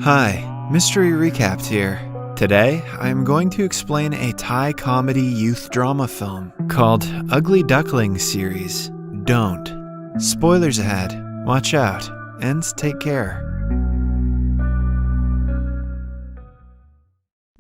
Hi, Mystery Recapped here. Today, I'm going to explain a Thai comedy youth drama film called Ugly Duckling series, Don't. Spoilers ahead, watch out, and take care.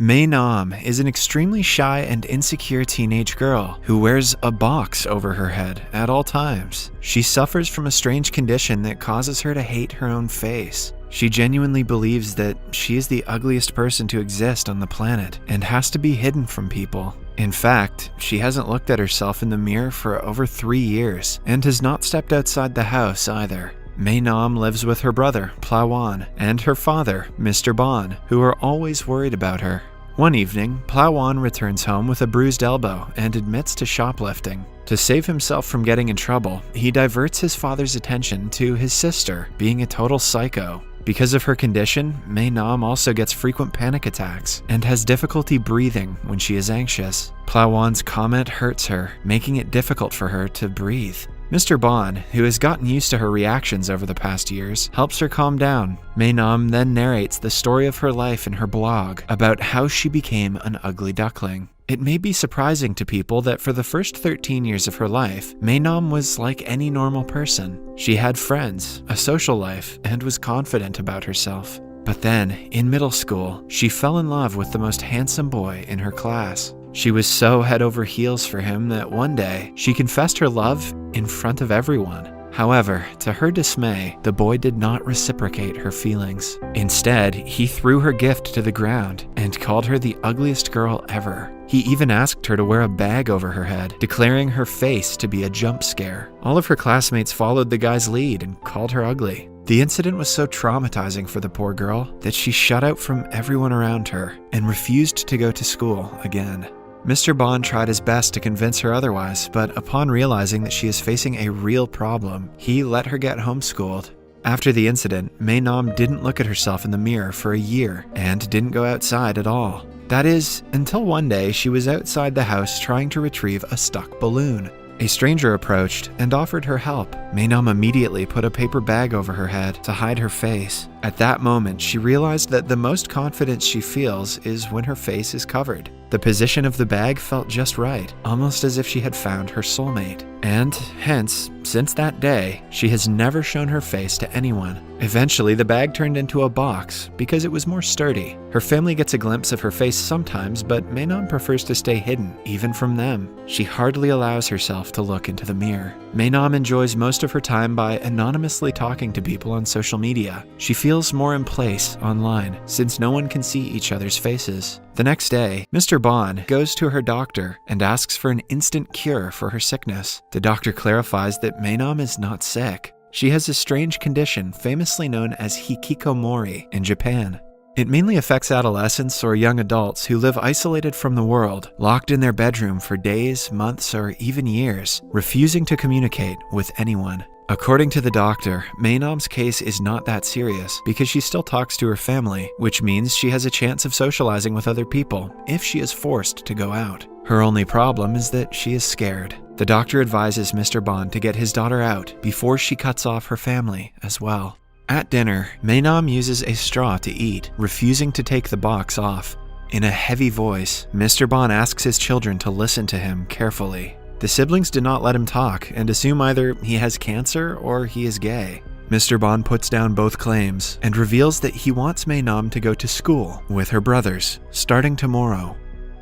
Maewnam is an extremely shy and insecure teenage girl who wears a box over her head at all times. She suffers from a strange condition that causes her to hate her own face. She genuinely believes that she is the ugliest person to exist on the planet and has to be hidden from people. In fact, she hasn't looked at herself in the mirror for over 3 years and has not stepped outside the house either. Maewnam lives with her brother, Plawan, and her father, Mr. Bon, who are always worried about her. One evening, Plawan returns home with a bruised elbow and admits to shoplifting. To save himself from getting in trouble, he diverts his father's attention to his sister being a total psycho. Because of her condition, Maewnam also gets frequent panic attacks and has difficulty breathing when she is anxious. Plawan's comment hurts her, making it difficult for her to breathe. Mr. Bon, who has gotten used to her reactions over the past years, helps her calm down. Maewnam then narrates the story of her life in her blog about how she became an ugly duckling. It may be surprising to people that for the first 13 years of her life, Maewnam was like any normal person. She had friends, a social life, and was confident about herself. But then, in middle school, she fell in love with the most handsome boy in her class. She was so head over heels for him that one day, she confessed her love in front of everyone. However, to her dismay, the boy did not reciprocate her feelings. Instead, he threw her gift to the ground and called her the ugliest girl ever. He even asked her to wear a bag over her head, declaring her face to be a jump scare. All of her classmates followed the guy's lead and called her ugly. The incident was so traumatizing for the poor girl that she shut out from everyone around her and refused to go to school again. Mr. Bon tried his best to convince her otherwise, but upon realizing that she is facing a real problem, he let her get homeschooled. After the incident, Maewnam didn't look at herself in the mirror for a year and didn't go outside at all. That is, until one day she was outside the house trying to retrieve a stuck balloon. A stranger approached and offered her help. Maewnam immediately put a paper bag over her head to hide her face. At that moment, she realized that the most confidence she feels is when her face is covered. The position of the bag felt just right, almost as if she had found her soulmate. And hence, since that day, she has never shown her face to anyone. Eventually, the bag turned into a box because it was more sturdy. Her family gets a glimpse of her face sometimes, but Maewnam prefers to stay hidden, even from them. She hardly allows herself to look into the mirror. Maewnam enjoys most of her time by anonymously talking to people on social media. She feels more in place online, since no one can see each other's faces. The next day, Mr. Bon goes to her doctor and asks for an instant cure for her sickness. The doctor clarifies that Maewnam is not sick. She has a strange condition famously known as hikikomori in Japan. It mainly affects adolescents or young adults who live isolated from the world, locked in their bedroom for days, months, or even years, refusing to communicate with anyone. According to the doctor, Maewnam's case is not that serious because she still talks to her family, which means she has a chance of socializing with other people if she is forced to go out. Her only problem is that she is scared. The doctor advises Mr. Bon to get his daughter out before she cuts off her family as well. At dinner, Maewnam uses a straw to eat, refusing to take the box off. In a heavy voice, Mr. Bon asks his children to listen to him carefully. The siblings do not let him talk and assume either he has cancer or he is gay. Mr. Bon puts down both claims and reveals that he wants Maewnam to go to school with her brothers, starting tomorrow.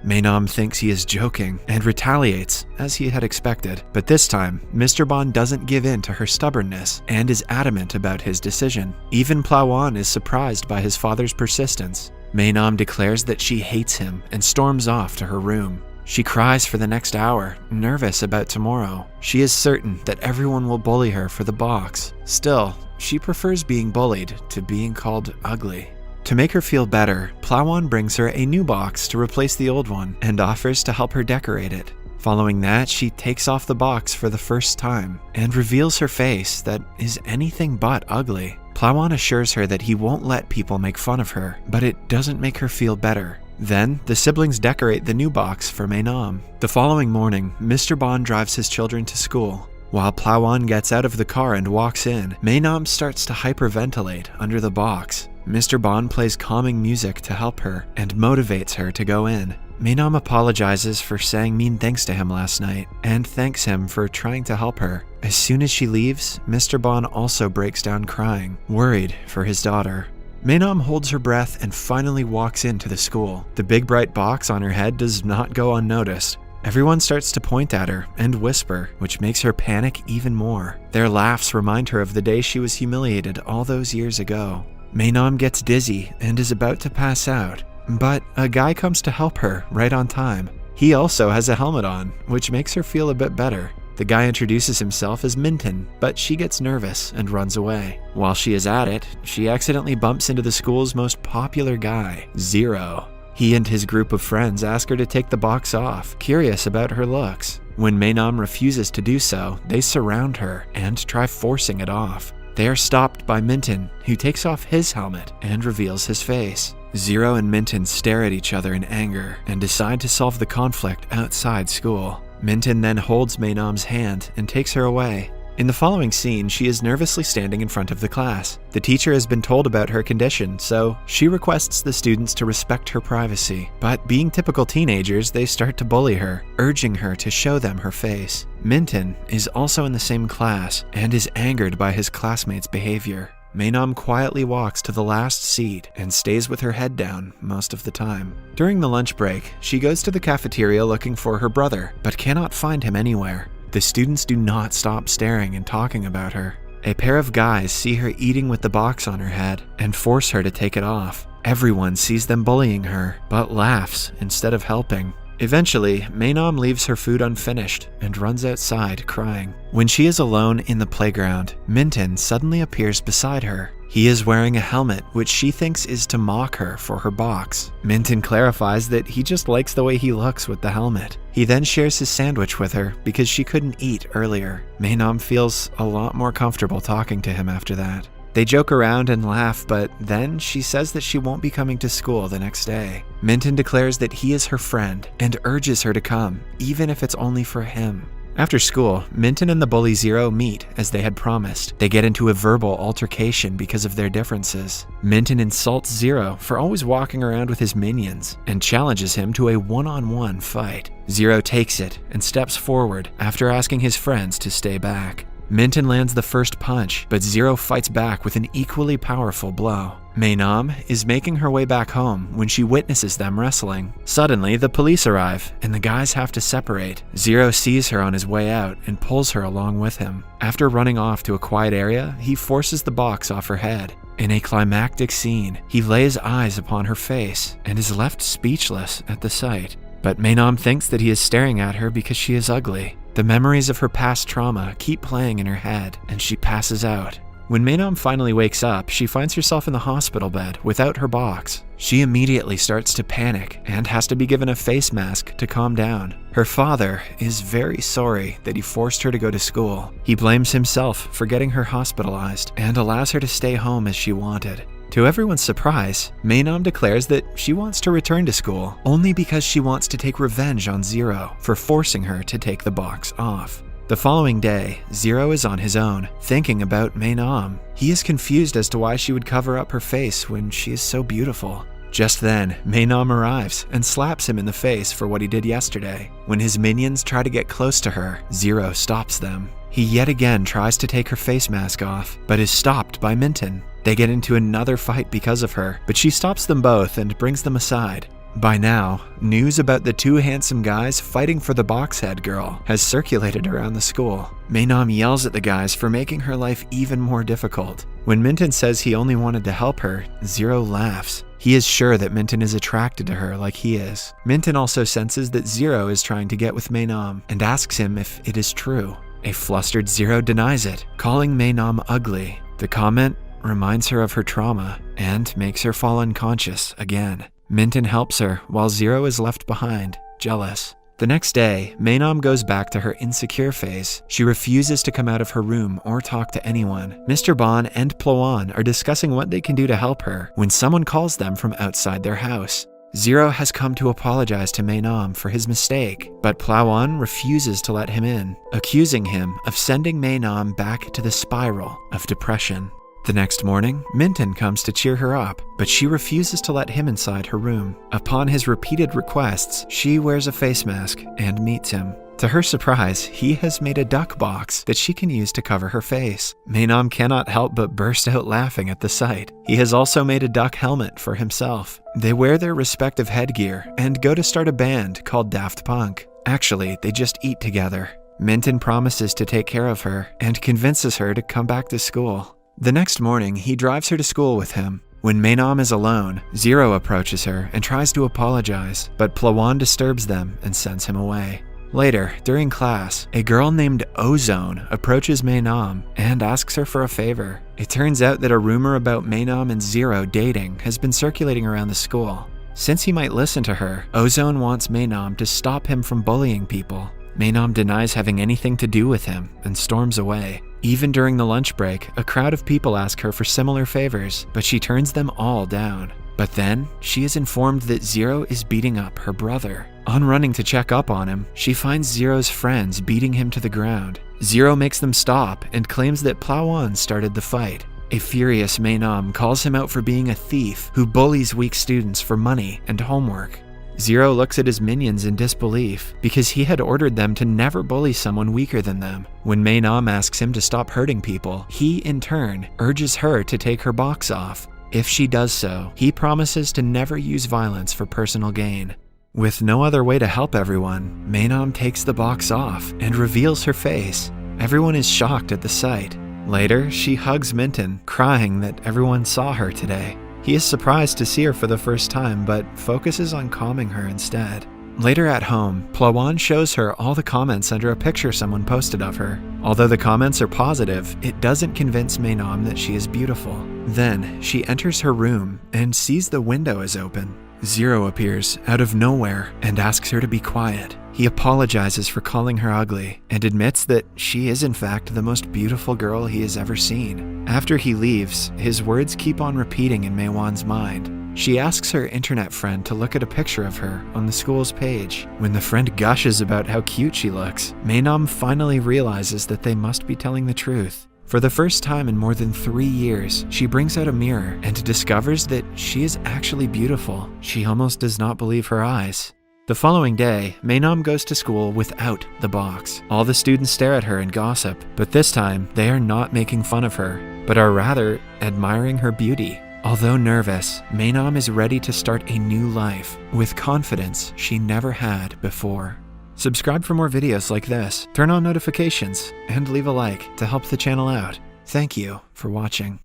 Maewnam thinks he is joking and retaliates, as he had expected, but this time, Mr. Bon doesn't give in to her stubbornness and is adamant about his decision. Even Plawan is surprised by his father's persistence. Maewnam declares that she hates him and storms off to her room. She cries for the next hour, nervous about tomorrow. She is certain that everyone will bully her for the box. Still, she prefers being bullied to being called ugly. To make her feel better, Plawan brings her a new box to replace the old one and offers to help her decorate it. Following that, she takes off the box for the first time and reveals her face that is anything but ugly. Plawan assures her that he won't let people make fun of her, but it doesn't make her feel better. Then, the siblings decorate the new box for Maewnam. The following morning, Mr. Bon drives his children to school. While Plawan gets out of the car and walks in, Maewnam starts to hyperventilate under the box. Mr. Bon plays calming music to help her and motivates her to go in. Maewnam apologizes for saying mean things to him last night and thanks him for trying to help her. As soon as she leaves, Mr. Bon also breaks down crying, worried for his daughter. Maewnam holds her breath and finally walks into the school. The big bright box on her head does not go unnoticed. Everyone starts to point at her and whisper, which makes her panic even more. Their laughs remind her of the day she was humiliated all those years ago. Maewnam gets dizzy and is about to pass out, but a guy comes to help her right on time. He also has a helmet on, which makes her feel a bit better. The guy introduces himself as Minton, but she gets nervous and runs away. While she is at it, she accidentally bumps into the school's most popular guy, Zero. He and his group of friends ask her to take the box off, curious about her looks. When Maewnam refuses to do so, they surround her and try forcing it off. They are stopped by Minton, who takes off his helmet and reveals his face. Zero and Minton stare at each other in anger and decide to solve the conflict outside school. Minton then holds Maewnam's hand and takes her away. In the following scene, she is nervously standing in front of the class. The teacher has been told about her condition, so she requests the students to respect her privacy. But being typical teenagers, they start to bully her, urging her to show them her face. Minton is also in the same class and is angered by his classmates' behavior. Maewnam quietly walks to the last seat and stays with her head down most of the time. During the lunch break, she goes to the cafeteria looking for her brother, but cannot find him anywhere. The students do not stop staring and talking about her. A pair of guys see her eating with the box on her head and force her to take it off. Everyone sees them bullying her, but laughs instead of helping. Eventually, Maewnam leaves her food unfinished and runs outside crying. When she is alone in the playground, Minton suddenly appears beside her. He is wearing a helmet, which she thinks is to mock her for her box. Minton clarifies that he just likes the way he looks with the helmet. He then shares his sandwich with her because she couldn't eat earlier. Maewnam feels a lot more comfortable talking to him after that. They joke around and laugh, but then she says that she won't be coming to school the next day. Minton declares that he is her friend and urges her to come, even if it's only for him. After school, Minton and the bully Zero meet as they had promised. They get into a verbal altercation because of their differences. Minton insults Zero for always walking around with his minions and challenges him to a one-on-one fight. Zero takes it and steps forward after asking his friends to stay back. Minton lands the first punch, but Zero fights back with an equally powerful blow. Maewnam is making her way back home when she witnesses them wrestling. Suddenly, the police arrive, and the guys have to separate. Zero sees her on his way out and pulls her along with him. After running off to a quiet area, he forces the box off her head. In a climactic scene, he lays eyes upon her face and is left speechless at the sight. But Maewnam thinks that he is staring at her because she is ugly. The memories of her past trauma keep playing in her head, and she passes out. When Maewnam finally wakes up, she finds herself in the hospital bed without her box. She immediately starts to panic and has to be given a face mask to calm down. Her father is very sorry that he forced her to go to school. He blames himself for getting her hospitalized and allows her to stay home as she wanted. To everyone's surprise, Maewnam declares that she wants to return to school only because she wants to take revenge on Zero for forcing her to take the box off. The following day, Zero is on his own, thinking about Maewnam. He is confused as to why she would cover up her face when she is so beautiful. Just then, Maewnam arrives and slaps him in the face for what he did yesterday. When his minions try to get close to her, Zero stops them. He yet again tries to take her face mask off, but is stopped by Minton. They get into another fight because of her, but she stops them both and brings them aside. By now, news about the two handsome guys fighting for the boxhead girl has circulated around the school. Maewnam yells at the guys for making her life even more difficult. When Minton says he only wanted to help her, Zero laughs. He is sure that Minton is attracted to her like he is. Minton also senses that Zero is trying to get with Maewnam and asks him if it is true. A flustered Zero denies it, calling Maewnam ugly. The comment reminds her of her trauma and makes her fall unconscious again. Minton helps her while Zero is left behind, jealous. The next day, Maewnam goes back to her insecure phase. She refuses to come out of her room or talk to anyone. Mr. Bon and Ploan are discussing what they can do to help her when someone calls them from outside their house. Zero has come to apologize to Maewnam for his mistake, but Ploan refuses to let him in, accusing him of sending Maewnam back to the spiral of depression. The next morning, Minton comes to cheer her up, but she refuses to let him inside her room. Upon his repeated requests, she wears a face mask and meets him. To her surprise, he has made a duck box that she can use to cover her face. Maewnam cannot help but burst out laughing at the sight. He has also made a duck helmet for himself. They wear their respective headgear and go to start a band called Daft Punk. Actually, they just eat together. Minton promises to take care of her and convinces her to come back to school. The next morning, he drives her to school with him. When Maewnam is alone, Zero approaches her and tries to apologize, but Plawan disturbs them and sends him away. Later, during class, a girl named Ozone approaches Maewnam and asks her for a favor. It turns out that a rumor about Maewnam and Zero dating has been circulating around the school. Since he might listen to her, Ozone wants Maewnam to stop him from bullying people. Maewnam denies having anything to do with him and storms away. Even during the lunch break, a crowd of people ask her for similar favors, but she turns them all down. But then, she is informed that Zero is beating up her brother. On running to check up on him, she finds Zero's friends beating him to the ground. Zero makes them stop and claims that Plawan started the fight. A furious Maewnam calls him out for being a thief who bullies weak students for money and homework. Zero looks at his minions in disbelief because he had ordered them to never bully someone weaker than them. When Maewnam asks him to stop hurting people, he in turn urges her to take her box off. If she does so, he promises to never use violence for personal gain. With no other way to help everyone, Maewnam takes the box off and reveals her face. Everyone is shocked at the sight. Later, she hugs Minton, crying that everyone saw her today. He is surprised to see her for the first time, but focuses on calming her instead. Later at home, Plawan shows her all the comments under a picture someone posted of her. Although the comments are positive, it doesn't convince Maewnam that she is beautiful. Then, she enters her room and sees the window is open. Zero appears out of nowhere and asks her to be quiet. He apologizes for calling her ugly and admits that she is in fact the most beautiful girl he has ever seen. After he leaves, his words keep on repeating in Maewan's mind. She asks her internet friend to look at a picture of her on the school's page. When the friend gushes about how cute she looks, Maewnam finally realizes that they must be telling the truth. For the first time in more than 3 years, she brings out a mirror and discovers that she is actually beautiful. She almost does not believe her eyes. The following day, Maewnam goes to school without the box. All the students stare at her and gossip, but this time, they are not making fun of her, but are rather admiring her beauty. Although nervous, Maewnam is ready to start a new life with confidence she never had before. Subscribe for more videos like this, turn on notifications, and leave a like to help the channel out. Thank you for watching.